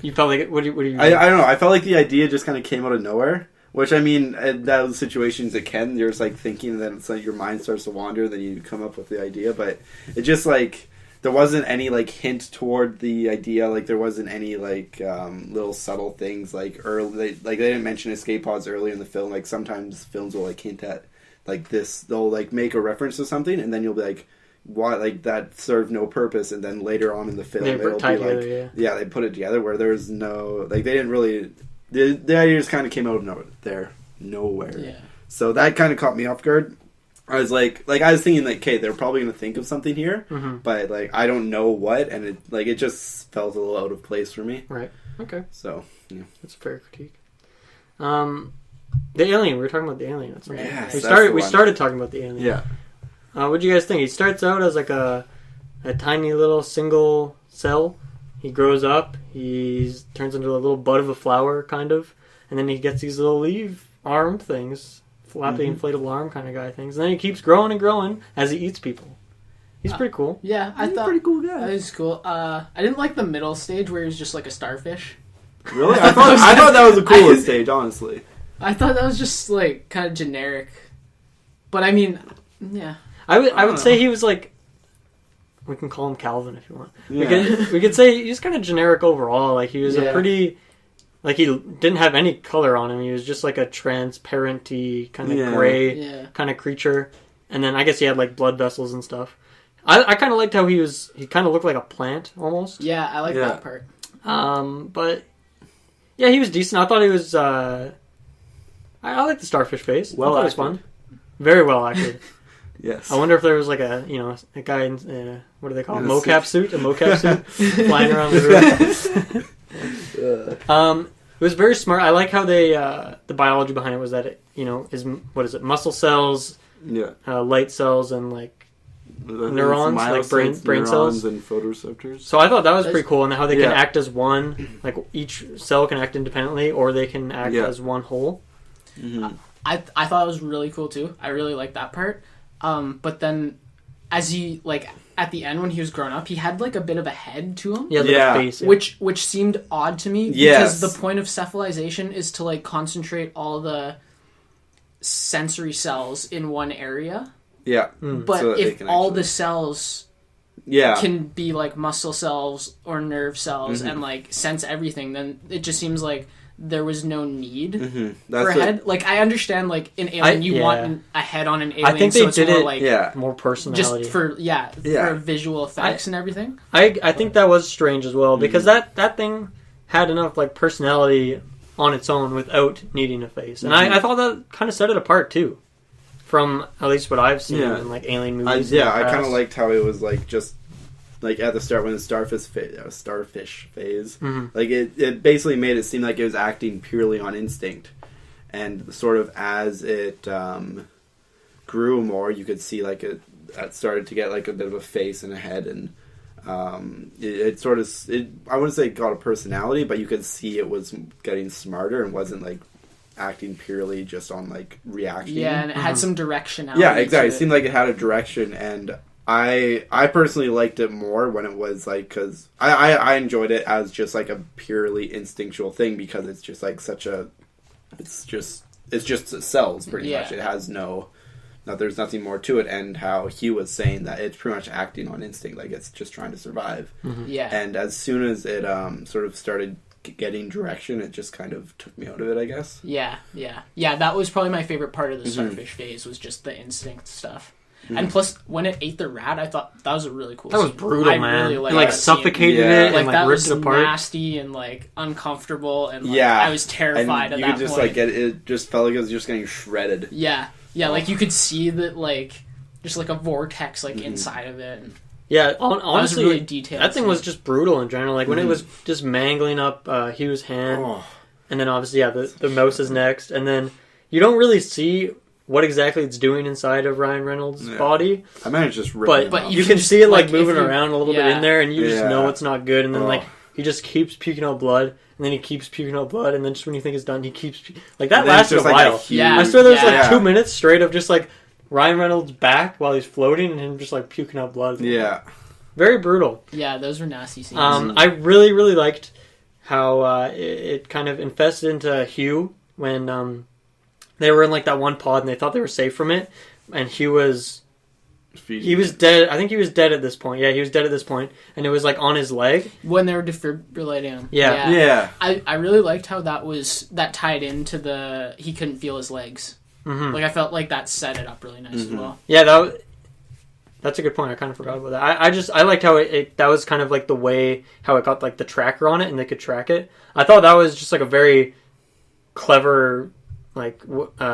you felt like what do you? I don't know. I felt like the idea just kind of came out of nowhere. Which I mean, those situations it can. You're just like thinking, and then it's like your mind starts to wander. Then you come up with the idea, but it just like. There wasn't any like hint toward the idea. Like there wasn't any like little subtle things like early. Like they didn't mention escape pods early in the film. Like sometimes films will like hint at like this. They'll like make a reference to something, and then you'll be like, "What? Like that served no purpose." And then later on in the film, it'll be like, they put it together where there's no like they didn't really. The idea just kind of came out of nowhere. Yeah. So that kind of caught me off guard. I was I was thinking like, okay, they're probably going to think of something here, but like I don't know what, and it just felt a little out of place for me. Right. Okay. So yeah, that's a fair critique. The alien. We were talking about the alien. Yes, we started talking about the alien. Yeah. What do you guys think? He starts out as like a tiny little single cell. He grows up. He turns into a little bud of a flower, kind of, and then he gets these little leaf arm things. Flappy inflatable arm kind of guy things. And then he keeps growing and growing as he eats people. He's pretty cool. Yeah, He's a pretty cool guy. That was cool. I didn't like the middle stage where he was just like a starfish. Really? I thought that was the coolest stage, honestly. I thought that was just like kind of generic. But I mean, yeah. I would say he was like, we can call him Calvin if you want. Yeah. We could say he's kind of generic overall. Like he was a pretty. Like, he didn't have any color on him. He was just like a transparent-y, kind of gray kind of creature. And then I guess he had like blood vessels and stuff. I kind of liked how he kind of looked like a plant, almost. Yeah, I like that part. But, yeah, he was decent. I thought he was, I like the starfish face. Well, it was fun. Very well acted. Yes. I wonder if there was like a guy in, what do they call it? A mocap suit flying around the room. It was very smart. I like how they the biology behind it was that it is muscle cells, light cells, and like neurons, like brain cells and photoreceptors. So I thought that was pretty cool, and how they can act as one. Like each cell can act independently, or they can act as one whole. Mm-hmm. I thought it was really cool too. I really liked that part. But then, as he like. At the end, when he was grown up, he had like a bit of a head to him. Yeah, like a face. Yeah. Which seemed odd to me because the point of cephalization is to like concentrate all the sensory cells in one area. Yeah. But so if all the cells can be like muscle cells or nerve cells and like sense everything, then it just seems like there was no need for a head. Like, I understand, like, in Alien, you want a head on an alien, I think they did more, it like, more personality. Just for visual effects and everything. I think that was strange as well, because that thing had enough, like, personality on its own without needing a face. And I thought that kind of set it apart, too, from at least what I've seen in, like, alien movies. I kind of liked how it was, like, just... Like, at the start, when the starfish phase, like, it basically made it seem like it was acting purely on instinct. And sort of as it grew more, you could see, like, it started to get, like, a bit of a face and a head. And it sort of, I wouldn't say it got a personality, but you could see it was getting smarter and wasn't, like, acting purely just on, like, reaction. Yeah, and it had some directionality. Yeah, exactly. It seemed like it had a direction, and... I personally liked it more when it was like, because I enjoyed it as just like a purely instinctual thing, because it's just like it's just cells pretty much. It has there's nothing more to it, and how Hugh was saying that it's pretty much acting on instinct, like it's just trying to survive. Yeah. And as soon as it sort of started getting direction, it just kind of took me out of it, I guess. Yeah. That was probably my favorite part of the starfish phase, was just the instinct stuff. And plus, when it ate the rat, I thought that was a really cool scene. That was brutal, man. Really it, like, suffocated it and, like, ripped it apart. That was nasty and, like, uncomfortable, and, like, I was terrified at that point. You could just, like, it just felt like it was just getting shredded. Yeah, like, you could see that, like, just, like, a vortex, like, inside of it. And yeah, honestly, really detailed that thing was just brutal in general. Like, when it was just mangling up Hugh's hand, and then, obviously, the mouse is next, and then you don't really see... what exactly it's doing inside of Ryan Reynolds' body. I managed to just rip but you can see it, like, moving around a little bit in there, and you just know it's not good. And then, like, he just keeps puking out blood, and then he keeps puking out blood, and then just when you think it's done, he keeps... Like, that lasted a while. I swear there was, like, 2 minutes straight of just, like, Ryan Reynolds' back while he's floating, and him just, like, puking out blood. Yeah. Very brutal. Yeah, those were nasty scenes. I really, really liked how it kind of infested into Hugh when... they were in, like, that one pod, and they thought they were safe from it. And He was dead. I think he was dead at this point. Yeah, he was dead at this point. And it was, like, on his leg. When they were defibrillating him. Yeah. I really liked how that tied into he couldn't feel his legs. Like, I felt like that set it up really nice as well. Yeah, that's a good point. I kind of forgot about that. I liked how that was kind of, like, the way how it got, like, the tracker on it, and they could track it. I thought that was just, like, a very clever... like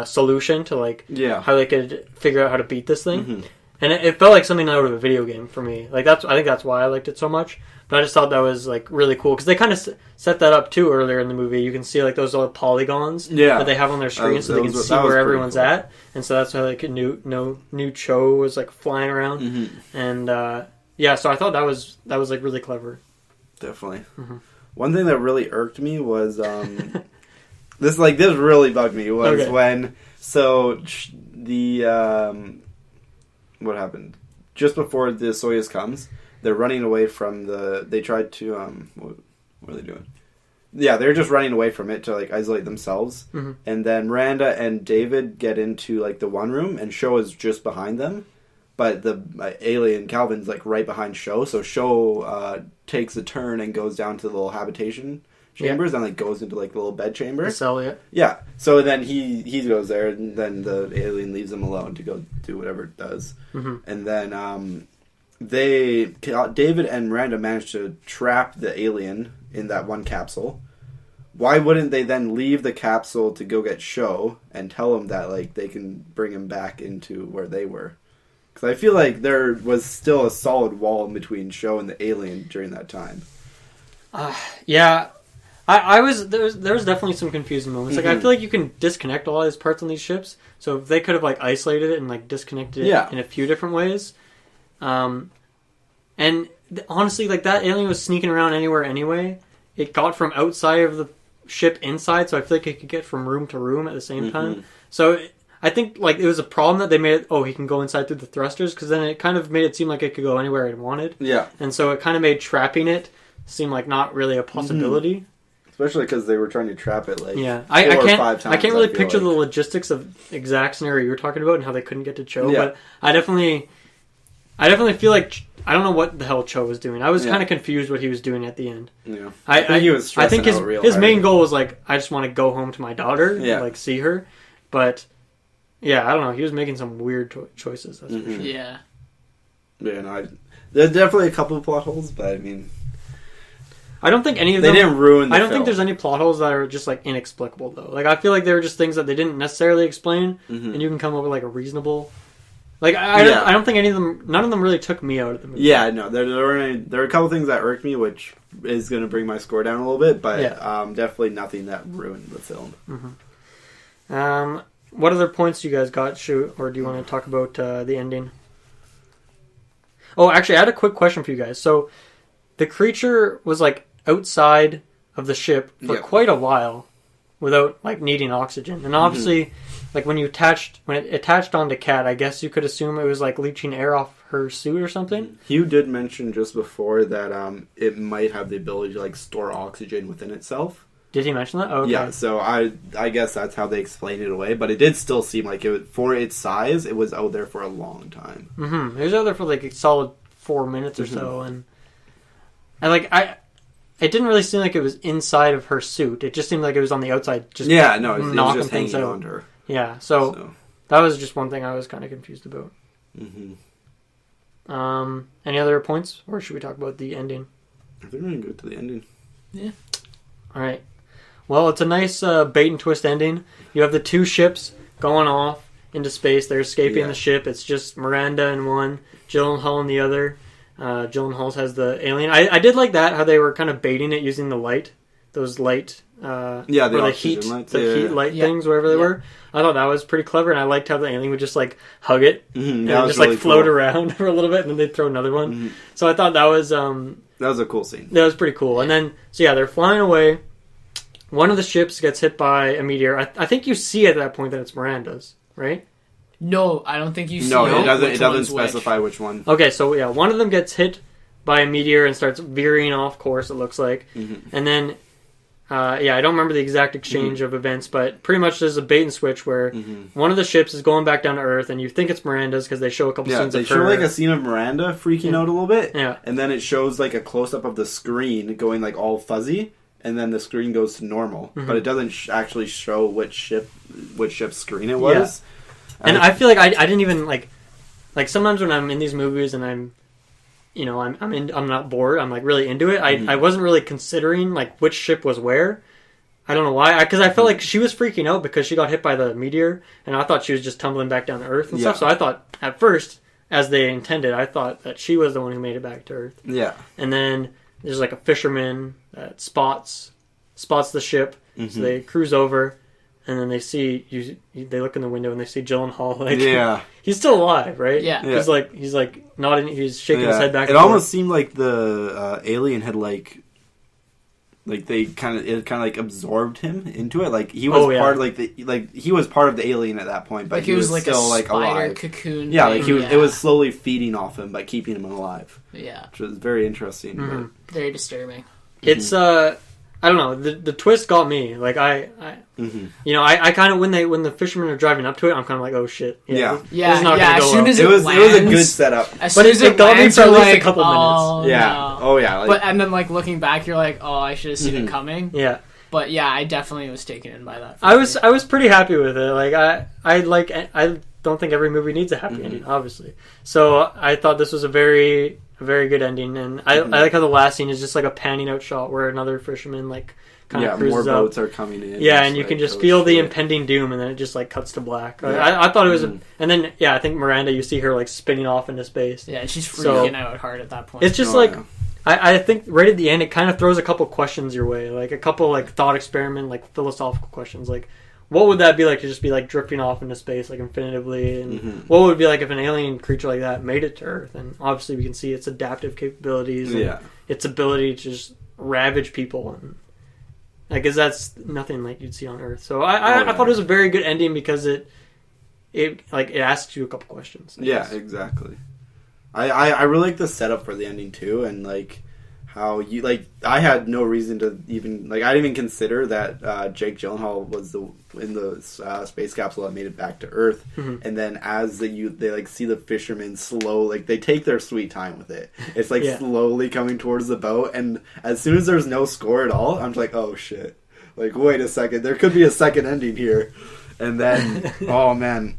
solution to like how they could figure out how to beat this thing, and it felt like something out of a video game for me. Like I think that's why I liked it so much. But I just thought that was like really cool because they kind of set that up too earlier in the movie. You can see like those little polygons that they have on their screen, so they can see where everyone's at, and so that's how like new Cho was like flying around, and so I thought that was like really clever. Definitely. One thing that really irked me was. This really bugged me was when what happened just before the Soyuz comes, they're running away from they tried to what are they doing? Yeah, they're just running away from it to like isolate themselves, and then Miranda and David get into like the one room, and Sho is just behind them, but the alien Calvin's like right behind Sho, so Sho takes a turn and goes down to the little habitation chambers and like goes into like the little bed chamber. The cell, yeah. So then he goes there, and then the alien leaves him alone to go do whatever it does. And then David and Miranda manage to trap the alien in that one capsule. Why wouldn't they then leave the capsule to go get Sho and tell him that like they can bring him back into where they were? Because I feel like there was still a solid wall in between Sho and the alien during that time. I was there was definitely some confusing moments. Like I feel like you can disconnect all these parts on these ships, so if they could have like isolated it and like disconnected it in a few different ways. And honestly, like that alien was sneaking around anywhere anyway. It got from outside of the ship inside, so I feel like it could get from room to room at the same time. So I think like it was a problem that they made it, he can go inside through the thrusters, because then it kind of made it seem like it could go anywhere it wanted. Yeah. And so it kind of made trapping it seem like not really a possibility. Especially because they were trying to trap it like 4 or 5 times. I can't really picture the logistics of the exact scenario you were talking about and how they couldn't get to Cho, but I I definitely feel like I don't know what the hell Cho was doing. I was kind of confused what he was doing at the end. Yeah, I think he was stressing out real his hard. main goal was like, I just want to go home to my daughter, and, like see her. But yeah, I don't know. He was making some weird choices. That's for sure. Yeah. Yeah, no, there's definitely a couple of plot holes, but I mean, I don't think any of them. They didn't ruin. I don't think there's any plot holes that are just like inexplicable though. Like I feel like they were just things that they didn't necessarily explain, and you can come up with like a reasonable. Like I don't think any of them. None of them really took me out of the movie. Yeah, no, there were a couple things that irked me, which is going to bring my score down a little bit, but definitely nothing that ruined the film. What other points you guys got? Or do you want to talk about the ending? Oh, actually, I had a quick question for you guys. So, the creature was like outside of the ship for quite a while, without like needing oxygen, and obviously, like when it attached onto Kat, I guess you could assume it was like leaching air off her suit or something. Hugh did mention just before that it might have the ability to like store oxygen within itself. Did he mention that? Oh, okay. Yeah, so I guess that's how they explained it away, but it did still seem like for its size, it was out there for a long time. It was out there for like a solid 4 minutes or so, and it didn't really seem like it was inside of her suit. It just seemed like it was on the outside, just it was just hanging on to her. Yeah, so that was just one thing I was kind of confused about. Any other points, or should we talk about the ending? I think we're going to go to the ending. Yeah. All right. Well, it's a nice bait and twist ending. You have the two ships going off into space. They're escaping the ship. It's just Miranda in one, Gyllenhaal in the other. Gyllenhaal has the alien. I did like that, how they were kind of baiting it using the light. Those light... the heat lights. heat light things, wherever they were. I thought that was pretty clever, and I liked how the alien would just like hug it and just really like float around for a little bit, and then they'd throw another one. So I thought that was a cool scene. That was pretty cool. And then they're flying away. One of the ships gets hit by a meteor. I think you see at that point that it's Miranda's, right? No, I don't think you see. No, it doesn't specify which one. Okay, so one of them gets hit by a meteor and starts veering off course, it looks like. And then I don't remember the exact exchange of events, but pretty much there's a bait and switch where one of the ships is going back down to Earth, and you think it's Miranda's because they show a couple scenes of her. They show like a scene of Miranda freaking out a little bit, yeah, and then it shows like a close-up of the screen going like all fuzzy, and then the screen goes to normal, but it doesn't actually show which ship's screen it was. Yeah. And I feel like I didn't even like sometimes when I'm in these movies and I'm not bored. I'm like really into it. I wasn't really considering like which ship was where. I don't know why. Because I felt like she was freaking out because she got hit by the meteor, and I thought she was just tumbling back down to Earth and stuff. So I thought at first, as they intended, I thought that she was the one who made it back to Earth. Yeah. And then there's like a fisherman that spots the ship, so they cruise over. And then they they look in the window and they see Gyllenhaal. Like, he's still alive, right? Yeah. He's nodding. He's shaking his head back. It almost seemed like the alien had it kind of like absorbed him into it. Like he was part of he was part of the alien at that point, but he was like still a like alive. Cocoon. Yeah, like he was. It was slowly feeding off him by keeping him alive. Yeah, which was very interesting. But... very disturbing. It's I don't know. The twist got me. Like I kind of when the fishermen are driving up to it, I'm kind of like, oh shit. Yeah. This is not gonna as go soon well. as it was a good setup. But it got me for at least a couple minutes. Yeah. No. Oh yeah. But and then like looking back, you're like, oh, I should have seen it coming. Yeah. But yeah, I definitely was taken in by that. I was pretty happy with it. Like I don't think every movie needs a happy ending, obviously. So I thought this was a very good ending, and I like how the last scene is just like a panning out shot where another fisherman like kind of cruises more up. Boats are coming in. Yeah, and you can just feel the impending doom, and then it just like cuts to black. Yeah. I thought it was, and then I think Miranda, you see her like spinning off into space. Yeah, she's freaking out hard at that point. It's just I think right at the end it kind of throws a couple questions your way, like a couple like thought experiment, like philosophical questions, like what would that be like to just be like drifting off into space like infinitively, and what would it be like if an alien creature like that made it to Earth? And obviously we can see its adaptive capabilities and its ability to just ravage people, and like, cause that's nothing like you'd see on Earth. So I thought it was a very good ending because it asks you a couple questions. Exactly. I really like the setup for the ending too, and like how you like. I had no reason to even like. I didn't even consider that Jake Gyllenhaal was in the space capsule that made it back to Earth. And then as they like see the fishermen they take their sweet time with it. It's like slowly coming towards the boat, and as soon as there's no score at all, I'm just like, oh shit! Like wait a second, there could be a second ending here. And then oh man.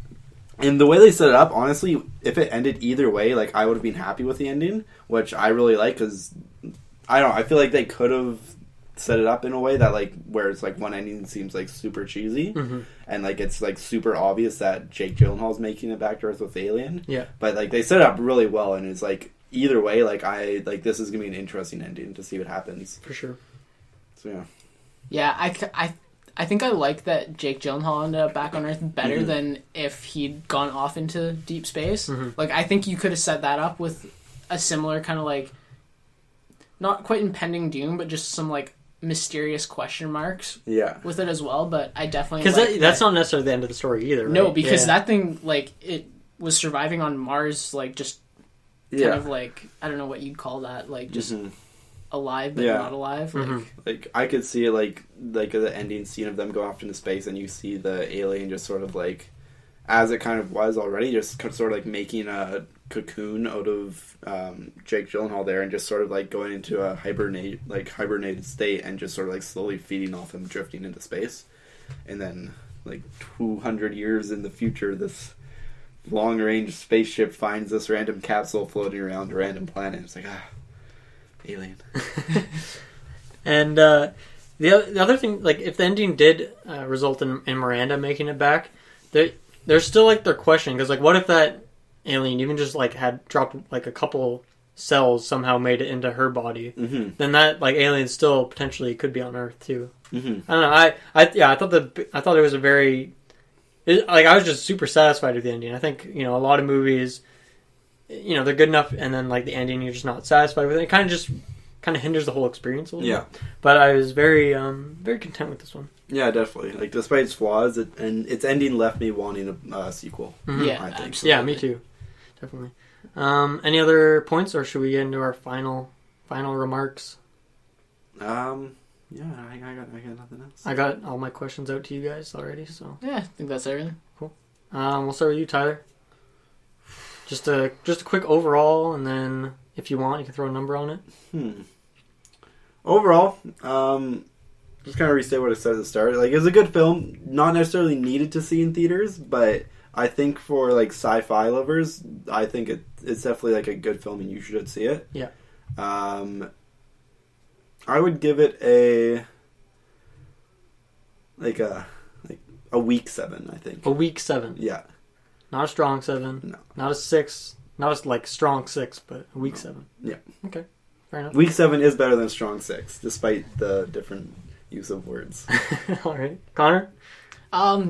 And the way they set it up, honestly, if it ended either way, like I would have been happy with the ending, which I really like because I don't know, I feel like they could have set it up in a way that like where it's like one ending seems like super cheesy and like it's like super obvious that Jake Gyllenhaal's making it back to Earth with Alien. Yeah. But like they set it up really well, and it's like either way, like I like this is gonna be an interesting ending to see what happens. For sure. So yeah. Yeah, I think I like that Jake Gyllenhaal ended up back on Earth better than if he'd gone off into deep space. Like, I think you could have set that up with a similar kind of, like, not quite impending doom, but just some, like, mysterious question marks with it as well. But I definitely because that's not necessarily the end of the story either, right? No, because that thing, like, it was surviving on Mars, like, just kind of, like, I don't know what you'd call that, like, just... alive but not alive. Like I could see it like the ending scene of them going off into space, and you see the alien just sort of like, as it kind of was already, just sort of like making a cocoon out of Jake Gyllenhaal there, and just sort of like going into a hibernated state, and just sort of like slowly feeding off him, drifting into space, and then like 200 years in the future, this long-range spaceship finds this random capsule floating around a random planet. It's like alien. And the other thing, like, if the ending did result in Miranda making it back, there's still, like, their question, because, like, what if that alien even just, like, had dropped, like, a couple cells somehow made it into her body? Then that, like, alien still potentially could be on Earth, too. I don't know, I thought it was a very... like, I was just super satisfied with the ending. I think, you know, a lot of movies... you know, they're good enough, and then, like, the ending, you're just not satisfied with it. It kind of hinders the whole experience a little bit. But I was very, very content with this one. Yeah, definitely. Like, despite its flaws, and its ending left me wanting a sequel. Yeah, I think. absolutely. Yeah, me too. Definitely. Any other points, or should we get into our final remarks? Yeah, I got nothing else. I got all my questions out to you guys already, so... yeah, I think that's everything. Cool. We'll start with you, Tyler. Just a quick overall, and then if you want, you can throw a number on it. Overall, just kind of restate what I said at the start. Like, it was a good film, not necessarily needed to see in theaters, but I think for like sci-fi lovers, I think it's definitely like a good film, and you should see it. Yeah. I would give it a weak 7. I think a weak 7. Yeah. Not a strong 7. No. Not a 6. Not a, like, strong 6, but a weak 7. Yeah. Okay. Fair enough. Weak 7 is better than strong 6, despite the different use of words. All right. Connor?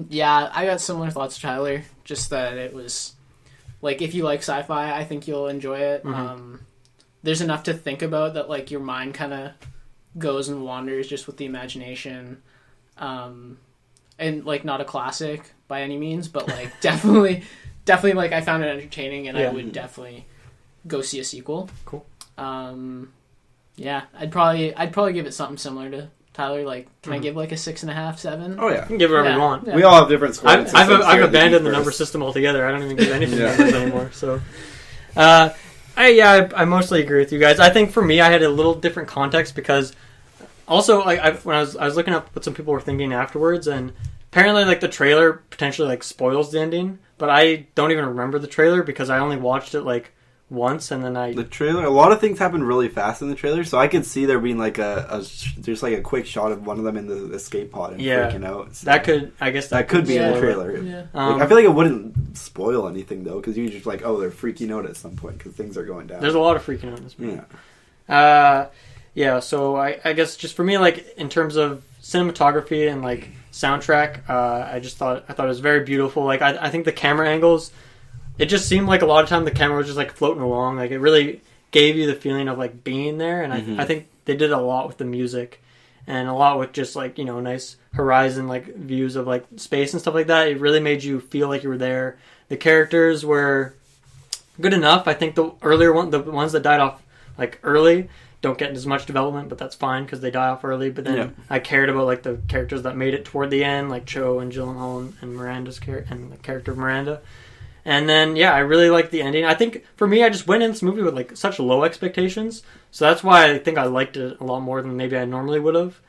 Yeah, I got similar thoughts to Tyler. Just that it was... like, if you like sci-fi, I think you'll enjoy it. There's enough to think about that, like, your mind kind of goes and wanders just with the imagination. And, like, not a classic by any means, but, like, definitely, like, I found it entertaining, and I would definitely go see a sequel. Cool. Yeah, I'd probably give it something similar to Tyler. Like, can I give, like, a 6.5, 7? Oh, yeah. You can give whatever you want. Yeah. We all have different scores. I've abandoned the number system altogether. I don't even give anything numbers anymore, so... I mostly agree with you guys. I think for me, I had a little different context because... also, like, when I was looking up what some people were thinking afterwards, and apparently, like, the trailer potentially, like, spoils the ending, but I don't even remember the trailer because I only watched it, like, once, and then the trailer, a lot of things happen really fast in the trailer, so I could see there being, like, just, like, a quick shot of one of them in the escape pod and freaking out. So that could, I guess that could be in the trailer. Yeah. Like, I feel like it wouldn't spoil anything, though, because you're just like, oh, they're freaking out at some point because things are going down. There's a lot of freaking out in this movie. Yeah. Yeah, so I guess just for me, like, in terms of cinematography and, like, soundtrack, I thought it was very beautiful. Like, I think the camera angles, it just seemed like a lot of time the camera was just, like, floating along. Like, it really gave you the feeling of, like, being there, and I think they did a lot with the music and a lot with just, like, you know, nice horizon, like, views of, like, space and stuff like that. It really made you feel like you were there. The characters were good enough. I think the ones that died off, like, early, don't get as much development, but that's fine because they die off early. But then I cared about like the characters that made it toward the end, like Cho and Gyllenhaal and Miranda's and the character of Miranda. And then I really liked the ending. I think for me, I just went in this movie with like such low expectations, so that's why I think I liked it a lot more than maybe I normally would have.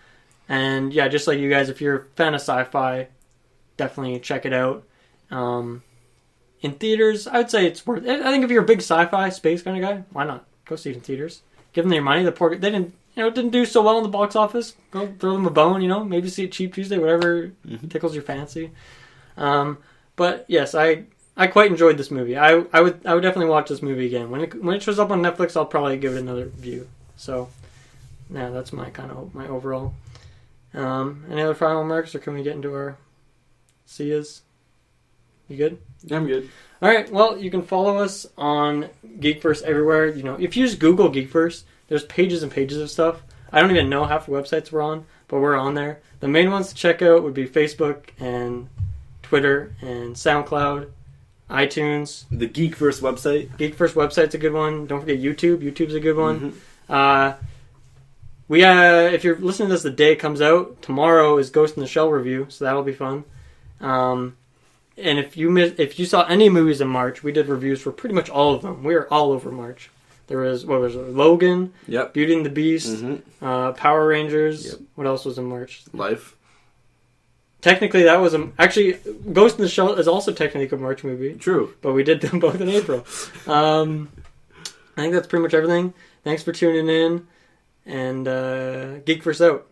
And just like you guys, if you're a fan of sci-fi, definitely check it out. In theaters, I would say it's worth it. I think if you're a big sci-fi space kind of guy, why not go see it in theaters? Give them their money. They didn't, it didn't do so well in the box office. Go throw them a bone, maybe see it cheap Tuesday, whatever tickles your fancy. But yes, I quite enjoyed this movie. I would definitely watch this movie again. When it shows up on Netflix, I'll probably give it another view. So, that's my my overall. Any other final remarks, or can we get into our see-yas? You good? Yeah, I'm good. All right. Well, you can follow us on GeekVerse everywhere. If you just Google GeekVerse, there's pages and pages of stuff. I don't even know half the websites we're on, but we're on there. The main ones to check out would be Facebook and Twitter and SoundCloud, iTunes. The GeekVerse website. GeekVerse website's a good one. Don't forget YouTube. YouTube's a good one. If you're listening to this the day it comes out, tomorrow is Ghost in the Shell review, so that'll be fun. And if you saw any movies in March, we did reviews for pretty much all of them. We were all over March. There was Logan, Beauty and the Beast, Power Rangers. Yep. What else was in March? Life. Technically, that was actually Ghost in the Shell is also technically a March movie. True, but we did them both in April. I think that's pretty much everything. Thanks for tuning in, and GeekVerse out.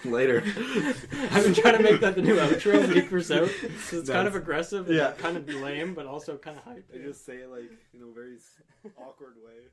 Later. I've been trying to make that the new outro, GeekVerse out. So it's kind of aggressive, kind of lame, but also kind of hype. I just say it like in a very awkward way.